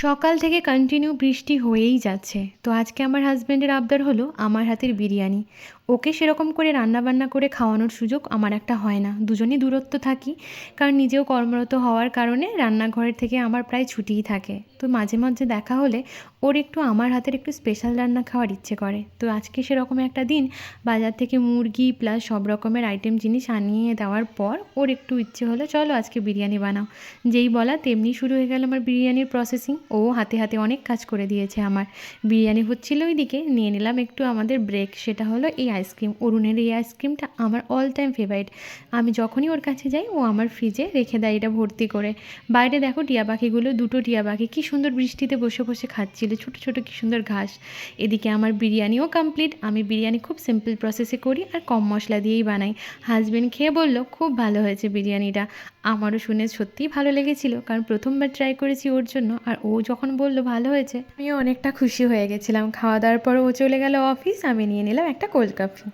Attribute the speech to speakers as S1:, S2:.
S1: সকাল থেকে কন্টিনিউ বৃষ্টি হয়েই যাচ্ছে। তো আজকে আমার হাসব্যান্ডের আবদার হলো আমার হাতের বিরিয়ানি। ওকে সেরকম করে রান্নাবান্না করে খাওয়ানোর সুযোগ আমার একটা হয় না। দুজনেই দূরত্ব থাকি। কারণ নিজেও কর্মরত হওয়ার কারণে রান্নাঘরের থেকে আমার প্রায় ছুটিই থাকে। তো মাঝে মাঝে দেখা হলে ওর একটু আমার হাতের একটু স্পেশাল রান্না খাওয়ার ইচ্ছে করে। তো আজকে সেরকম একটা দিন বাজার থেকে মুরগি প্লাস সব রকমের আইটেম জিনিস আনিয়ে দেওয়ার পর ওর একটু ইচ্ছে হলো চলো আজকে বিরিয়ানি বানাও। যেই বলা তেমনি শুরু হয়ে গেল আমার বিরিয়ানির প্রসেসিং। ও হাতে হাতে অনেক কাজ করে দিয়েছে আমার। বিরিয়ানি হচ্ছিল ওইদিকে নিয়ে নিলাম একটু আমাদের ব্রেক, সেটা হলো এই আইসক্রিম। অরুণের এই আইসক্রিমটা আমার অল টাইম ফেভারিট। আমি যখনই ওর কাছে যাই ও আমার ফ্রিজে রেখে দেয় এটা ভর্তি করে। বাইরে দেখো টিয়া পাখিগুলো, দুটো টিয়া পাখি কী সুন্দর বৃষ্টিতে বসে বসে খাচ্ছিল, ছোটো ছোটো কী সুন্দর ঘাস। এদিকে আমার বিরিয়ানিও কমপ্লিট। আমি বিরিয়ানি খুব সিম্পল প্রসেসে করি আর কম মশলা দিয়েই বানাই। হাজব্যান্ড খেয়ে বলল খুব ভালো হয়েছে বিরিয়ানিটা। আমারও শুনে সত্যিই ভালো লেগেছিল, কারণ প্রথমবার ট্রাই করেছি ওর জন্য। আর ও যখন বলল ভালো হয়েছে আমিও অনেকটা খুশি হয়ে গেছিলাম। খাওয়া দাওয়ার পর ও চলে গেল অফিস, আমি নিয়ে নিলাম একটা কোল্ড কফি।